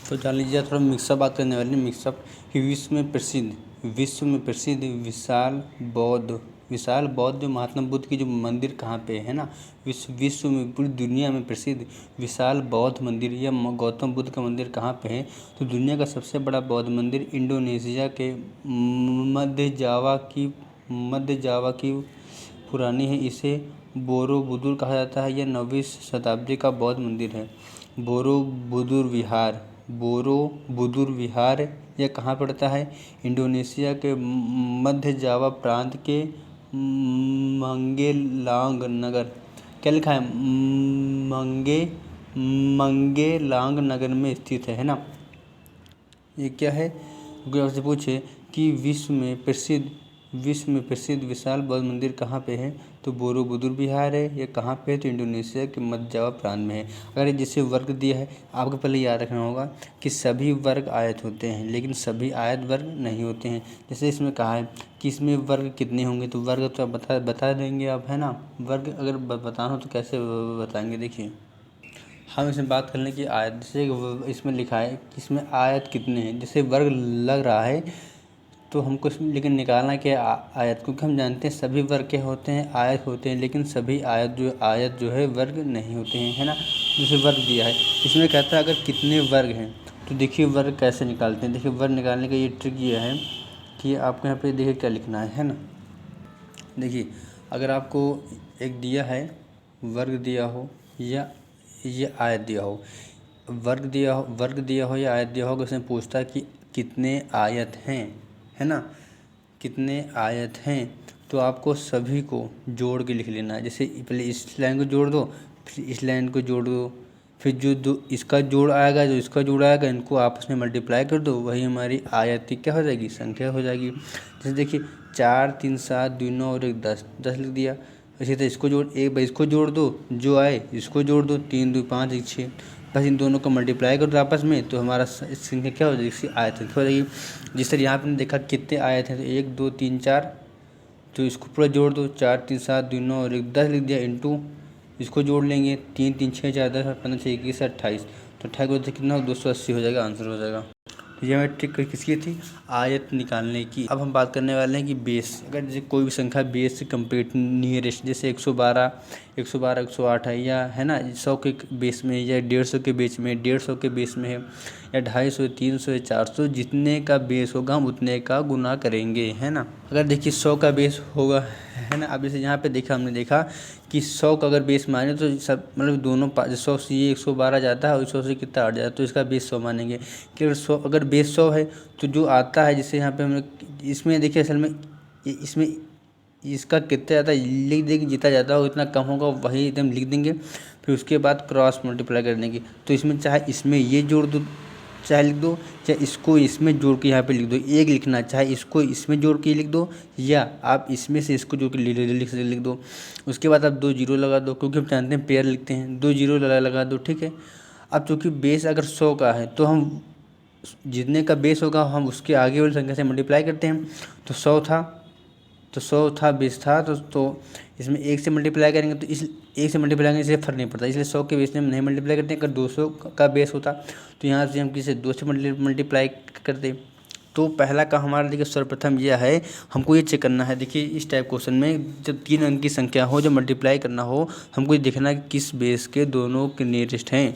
तो जान लीजिए थोड़ा मिक्सअप बात करने वाले मिक्सअप कि विश्व में प्रसिद्ध विशाल बौद्ध जो महात्मा बुद्ध की जो मंदिर कहाँ पे है ना, विश्व में पूरी दुनिया में प्रसिद्ध विशाल बौद्ध मंदिर या गौतम बुद्ध का मंदिर कहाँ पे है। तो दुनिया का सबसे बड़ा बौद्ध मंदिर इंडोनेशिया के मध्य जावा की पुरानी है। इसे बोरोबुदुर कहा जाता है। यह 9वीं शताब्दी का बौद्ध मंदिर है। बोरोबुदुर विहार यह कहाँ पड़ता है? इंडोनेशिया के मध्य जावा प्रांत के मंगेलांग नगर, क्या लिखा है, मंगेलांग नगर में स्थित है ना। ये क्या है, कोई आपसे पूछे कि विश्व में प्रसिद्ध विशाल बौद्ध मंदिर कहाँ पे है, तो बोरोबुदुर विहार है। ये कहाँ पे है, तो इंडोनेशिया के मध्य जावा प्रांत में है। अगर जैसे वर्ग दिया है, आपको पहले याद रखना होगा कि सभी वर्ग आयत होते हैं, लेकिन सभी आयत वर्ग नहीं होते हैं। जैसे इसमें कहा है कि इसमें वर्ग कितने होंगे, तो वर्ग तो आप बता देंगे आप, है ना। वर्ग अगर बताना हो तो कैसे बताएंगे, देखिए हम इसमें बात कर लें कि आयत, जैसे इसमें लिखा है कि इसमें आयत कितने हैं, जैसे वर्ग लग रहा है तो हमको इसमें लेकिन निकालना क्या आयत, क्योंकि हम जानते हैं सभी वर्ग क्या होते हैं, आयत होते हैं, लेकिन सभी आयत जो है वर्ग नहीं होते हैं, है ना। जैसे वर्ग दिया है, इसमें कहता है अगर कितने वर्ग हैं, तो देखिए वर्ग कैसे निकालते हैं। देखिए वर्ग निकालने का ये ट्रिक ये है कि आपको यहाँ पे देखिए क्या लिखना है ना। देखिए अगर आपको एक दिया है, वर्ग दिया हो या ये आयत दिया हो, वर्ग दिया हो या आयत दिया हो, उसमें पूछता है कि कितने आयत हैं, है ना, कितने आयत हैं, तो आपको सभी को जोड़ के लिख लेना है। जैसे पहले इस लाइन को जोड़ दो, फिर इस लाइन को जोड़ दो, फिर जो इसका जोड़ आएगा, जो इसका जोड़ आएगा, इनको आपस में मल्टीप्लाई कर दो, वही हमारी आयत की क्या हो जाएगी, संख्या हो जाएगी। जैसे देखिए 4 3 7 2 9 और 1 10 लिख दिया। इसी तरह इसको जोड़ दो, जो आए इसको जोड़ दो, 3 2 5 1 6, बस इन दोनों को मल्टीप्लाई कर दो आपस में, तो हमारा संख्या क्या हो जाएगी, इसकी आयत संख्या हो जाएगी। जिस तरह यहाँ पर देखा कितने आयत हैं, तो 1 2 3 4, तो इसको पूरा जोड़ दो, 4 3 7 2 9 और 1 10 लिख दिया, इंटू इसको जोड़ लेंगे, 3 3 6 4 10 15 6 21 28, तो 28 को कितना 280 हो जाएगा, आंसर हो जाएगा। तो ये हमारी ट्रिक किसकी थी, आयत निकालने की। अब हम बात करने वाले हैं कि बेस, अगर जैसे कोई भी संख्या बेस से कंप्लीट नियरेस्ट, जैसे 112 108 है, या है ना 100 के बेस में, या 150 के बेस में, 150 के बेस में है, या 250 300 400, जितने का बेस होगा हम उतने का गुना करेंगे, है ना। अगर देखिए 100 का बेस होगा, है ना। अब जैसे यहाँ पे हमने देखा कि 100 का अगर बेस माने तो सब मतलब दोनों 100 से ये 112 जाता है और 100 से कितना हट जाता है, तो इसका बेस 100 मानेंगे। कि अगर बेस 100 है तो जो आता है, जैसे यहाँ पे हमने इसमें देखिए असल में इसमें इसका कितना ज़्यादा लिख देंगे, जितना ज़्यादा हो उतना कम होगा वही एकदम लिख देंगे। फिर उसके बाद क्रॉस मल्टीप्लाई कर देंगे, तो इसमें चाहे इसमें ये जोड़ दो, चाहे लिख दो, चाहे इसको इसमें जोड़ के यहाँ पे लिख दो, एक लिखना, चाहे इसको इसमें जोड़ के लिख दो, या आप इसमें से इसको जोड़ के लिख दो। उसके बाद आप 2 जीरो लगा दो, क्योंकि हम जानते हैं पेयर लिखते हैं, 2 जीरो लगा दो, ठीक है। अब चूँकि बेस अगर 100 का है तो हम जितने का बेस होगा हम उसके आगे वाली संख्या से मल्टीप्लाई करते हैं। तो 100 था बेस था, तो इसमें 1 से मल्टीप्लाई करेंगे, तो इस 1 से मल्टीप्लाई करने से फ़र्क नहीं पड़ता, इसलिए 100 के बेस में हम नहीं मल्टीप्लाई करते हैं। अगर 200 का बेस होता तो यहाँ से हम किसी 2 से मल्टीप्लाई करते। तो पहला का हमारा देखिए सर्वप्रथम यह है, हमको ये चेक करना है। देखिए इस टाइप क्वेश्चन में जब 3 अंक की संख्या हो, जब मल्टीप्लाई करना हो, हमको ये देखना है कि किस बेस के दोनों के नियरेस्ट हैं।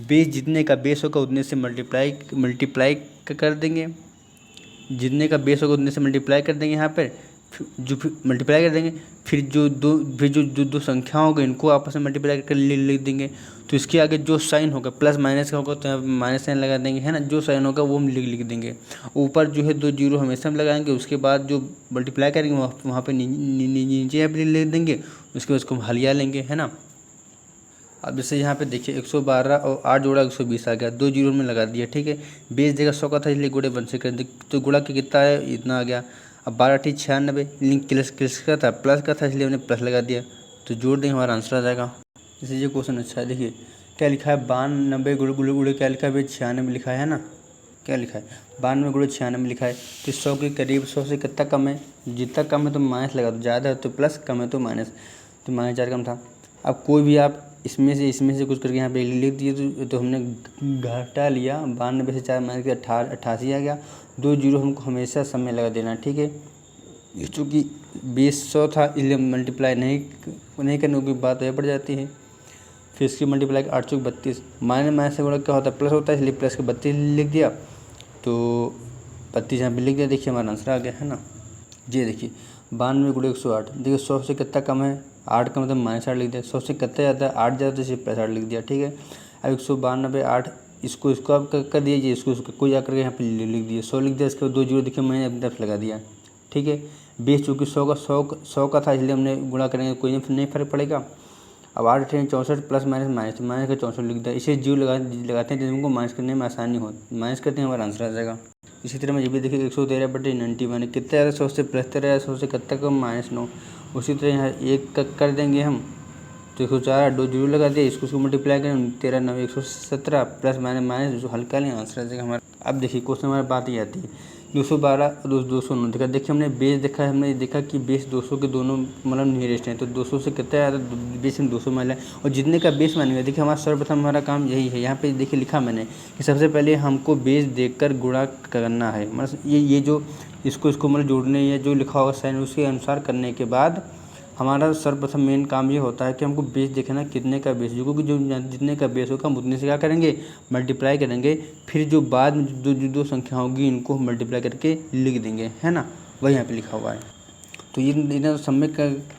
बेस जितने का बेस होगा उतने से मल्टीप्लाई कर देंगे, जितने का बेस होगा उतने से मल्टीप्लाई कर देंगे यहाँ पर, फिर मल्टीप्लाई कर देंगे, फिर जो दो संख्या होगा इनको आपस में मल्टीप्लाई करके लिख देंगे। तो इसके आगे जो साइन होगा प्लस माइनस का होगा तो यहाँ माइनस साइन लगा देंगे, है ना। जो साइन होगा वो हम लिख देंगे। ऊपर जो है 2 जीरो हमेशा हम लगाएंगे, उसके बाद जो मल्टीप्लाई करेंगे वहाँ पे नीचे यहाँ पे लिख देंगे, उसके बाद उसको हलिया लेंगे, है ना। अब जैसे यहाँ पे देखिए 112 और 8 जोड़ा 120 आ गया, 2 जीरो में लगा दिया, ठीक है। बेस जगह 100 का था इसलिए गुणे 1 से कर दी, तो गुणा के कितना है, इतना आ गया। अब 12 × 96, लिंक प्लस का था, इसलिए हमने प्लस लगा दिया, तो जोड़ देंगे हमारा आंसर आ जाएगा। जैसे ये क्वेश्चन अच्छा है, देखिए क्या लिखा है, 92 गुणे क्या लिखा है भाई, 96 लिखा है ना। क्या लिखा है, 92 गुणे 96 लिखा है। तो 100 के करीब, 100 से कितना कम है, जितना कम है तो माइनस लगा दो, ज़्यादा है तो प्लस, कम है तो माइनस, तो -4 कम था। अब कोई भी आप इसमें से कुछ करके यहाँ पे लिख दिए तो हमने घटा लिया। 92 से 4 माइनस के 88 आ गया। 2 जीरो हमको हमेशा समय लगा देना, ठीक है। चूँकि बेस 100 था इसलिए मल्टीप्लाई नहीं करने की बात वह पड़ जाती है। फिर इसकी मल्टीप्लाई 8 चौक 32, माइनस से गुणा क्या होता है, प्लस होता है, इसलिए प्लस के 32 लिख दिया। तो 32 यहाँ पे लिख दिया। देखिए हमारा आंसर आ गया है ना। जी देखिए 92 गुणे 108, देखिए 100 से कितना कम है, 8 का मतलब -8 लिख दिया। 100 से कितना ज़्यादा है, 8 ज़्यादा, तो इसे +8 लिख दिया, ठीक है। अब 192 8 इसको आप कर दीजिए, इसको कोई जाकर के यहाँ पे लिख दिया, 100 लिख दिया। इसके बाद 2 जीरो देखिए मैंने अपनी तरफ लगा दिया, ठीक है। बेस चूँकि 100 का था इसलिए हमने गुणा करेंगे, कोई नहीं फर्क पड़ेगा। अब 8 8 64 प्लस माइनस का 64 लिख दिया। इसे जीरो लगाते हैं जिसमें हमको माइनस करने में आसानी हो, माइनस करते हैं हमारा आंसर आ जाएगा। इसी तरह में ये भी देखिए 113/91 कितना ज़्यादा, 100 से प्लस 13, 100 से कितना कम -9। उसी तरह यहाँ 1 कर देंगे हम, तो 104 2 जीरो लगा दिया, इसको मल्टीप्लाई करें 13 9 117 प्लस माइनस जो हल्का नहीं आंसर आ जाएगा हमारा। अब देखिए क्वेश्चन हमारी बात ही आती है 212 209 देखा। देखिए हमने बेस देखा है, हमने देखा कि बेस 200 के दोनों मतलब नियरेस्ट हैं, तो 200 से कितना ज़्यादा बेस में 200 मान लें और जितने का बेस मानेंगे। देखिए हमारा सर्वप्रथम हमारा काम यही है। यहाँ पे देखिए लिखा मैंने कि सबसे पहले हमको बेस देखकर गुणा करना है, मतलब ये जो इसको मतलब जोड़ने या जो लिखा होगा साइन उसके अनुसार करने के बाद हमारा सर्वप्रथम मेन काम ये होता है कि हमको बेस देखना कितने का बेस, क्योंकि जो जितने का बेस होगा हम उतने से क्या करेंगे, मल्टीप्लाई करेंगे। फिर जो बाद में जो दो संख्या होगी इनको हम मल्टीप्लाई करके लिख देंगे, है ना, वही यहाँ पे लिखा हुआ है। तो ये इतना समय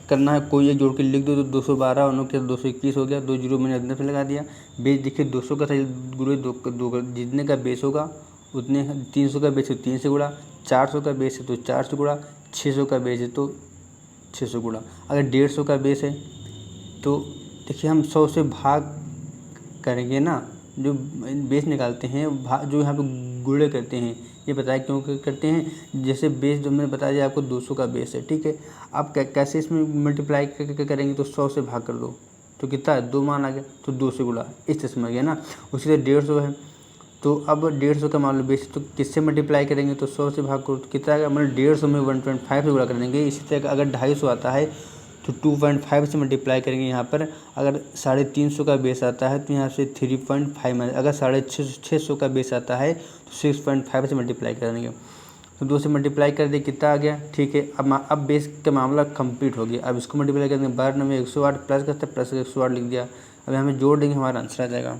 करना है, कोई एक जोड़ के लिख दो तो 212 और के 221 हो गया। 2 जीरो मैंने अपने पे लगा दिया। बेस देखिए 200 का था, गुणे दो जितने का बेस होगा उतने, 300 का बेस है 3 से गुणा, 400 का बेस है तो 4 से गुणा, 600 का बेस है तो 600 गुणा। अगर 150 का बेस है तो देखिए हम 100 से भाग करेंगे ना, जो बेस निकालते हैं जो यहाँ पे गुणे करते हैं, ये बताया क्यों करते हैं। जैसे बेस जो मैंने बताया आपको 200 का बेस है, ठीक है। आप कैसे इसमें मल्टीप्लाई करेंगे, तो 100 से भाग कर दो तो कितना है, 2 मान आ गया, तो 2 से गुणा, इस तरह समझ गया ना। उसी तरह 150 है, तो अब 150 का मान लो बेस, तो किससे मल्टीप्लाई करेंगे, तो 100 से भाग करो तो कितना आएगा, मतलब 150 में 1.5 से गुणा कर देंगे। इसी तरह अगर 250 आता है तो 2.5 से मल्टीप्लाई करेंगे यहाँ पर। अगर 350 का बेस आता है तो यहाँ से 3.5, अगर 650 का बेस आता है तो 6.5 से मल्टीप्लाई करेंगे। तो 2 से मल्टीप्लाई कर दे, कितना आ गया, ठीक है। अब बेस का मामला कंप्लीट हो गया। अब इसको मल्टीप्लाई करेंगे, 12 9 108 प्लस करते प्लस 108 लिख दिया। अब हमें जोड़ देंगे, हमारा आंसर आ जाएगा।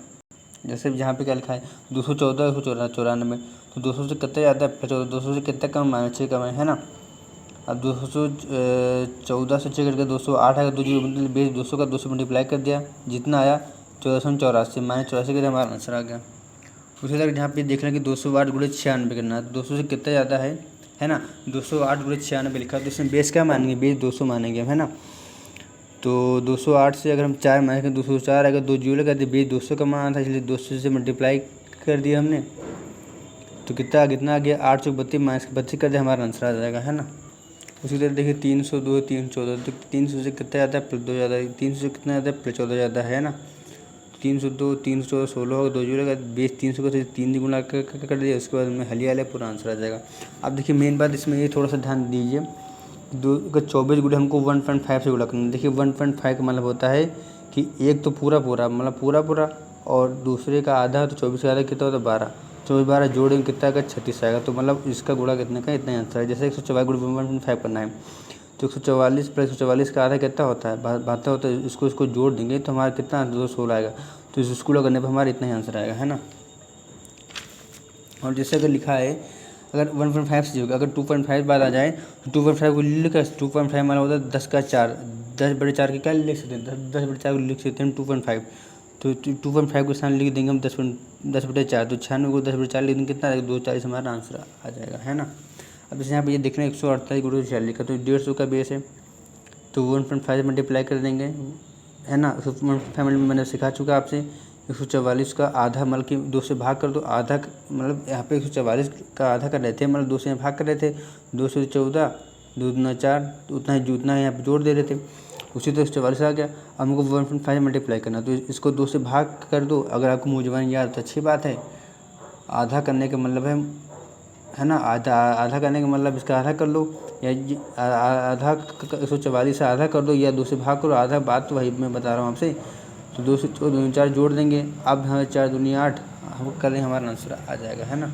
जैसे यहाँ पे क्या लिखा है 214 194, तो 200 से कितना ज़्यादा है, 200 से कितना कम, -6 कम है ना। अब 214 से 6 करके 208 आएगा, 2 जीरो मतलब बेस 200 का 2 से मल्टीप्लाई कर दिया, जितना आया 1484 -84 का हमारा आंसर आ गया। उसी तरह यहाँ पे देख लें कि 208 गुणे 96 करना है, तो 200 से कितना ज़्यादा है ना। 208 गुणे 96 लिखा, तो इसमें बेस क्या मानेंगे, बेस 200 मानेंगे, है ना। तो 208 से अगर हम 4 मानेंगे 204 आएगा, 2 जीरो लगा दिए, बेस 200 का माना था इसलिए 200 से मल्टीप्लाई कर दिया हमने, तो कितना आ गया 8 चौक 32 -32 कर दिया, हमारा आंसर आ जाएगा, है ना। उसी तरह देखिए 302 314, तो 300 से कितना ज़्यादा है, +2 ज़्यादा है, 300 से कितना ज़्यादा है, +14 ज़्यादा है ना। 302 314 16 होगा, 2 जीरो लगा, बेस 300 का 3 गुना कर दिया, उसके बाद में हलिया पूरा आंसर आ जाएगा। अब देखिए मेन बात इसमें ये थोड़ा सा ध्यान दीजिए, 24 गुणे हमको 1.5 से गुणा करना। देखिए 1.5 का मतलब होता है कि एक तो पूरा मतलब पूरा और दूसरे का आधा, तो 24 का आधा कितना होता है 12, 24 12 जोड़ेंगे कितना का 36 आएगा, तो मतलब इसका गुणा कितने का, इतना आंसर है। जैसे 144 गुणे 1.5 करना है तो 144 प्लस 144 का आधा कितना होता है 72 होता है, इसको जोड़ देंगे तो हमारा कितना 216 आएगा, तो इसको गुणा करने पर हमारा इतना ही आंसर आएगा, है ना। और जैसे अगर लिखा है अगर 1.5 से होगा, अगर 2.5 बाद आ जाए तो 2.5 को लिख 2.5 माना होता है 10 का 4, 10/4 की क्या लिख सकते हैं, 10/4 को लिख सकते हैं 2.5, तो 2.5 के स्थान लिख देंगे हम 10/4, तो 96 को 10/4 लिख देंगे, कितना आएगा 240 हमारा आंसर आ जाएगा, है ना। अब जैसे यहाँ पे ये देख रहे हैं 148 गुणे 46 का, तो 150 का बेस है तो 1.5 से मल्टीप्लाई कर देंगे, है ना। 1.5 मैंने सिखा चुका आपसे। 144 का आधा मतलब कि 2 से भाग कर दो, आधा मतलब यहाँ पे 144 का आधा कर रहे थे, मतलब 2 से भाग कर रहे थे, 2 से 14 2 दूना 4, तो उतना यहाँ पे जोड़ दे रहे थे। उसी तरह 144 आ गया। अब हमको 1.5 मल्टीप्लाई करना, तो इसको 2 से भाग कर दो। अगर आपको मूंझवण याद तो अच्छी बात है, आधा करने का मतलब है ना, आधा करने का मतलब इसका आधा कर लो, या आधा 144 से आधा कर दो, या 2 से भाग करो, आधा बात तो वही मैं बता रहा हूँ आपसे। तो 2 से 4 दूनी 4 जोड़ देंगे। अब हमें 4 दूनी 8 हम करें, हमारा आंसर आ जाएगा, है ना।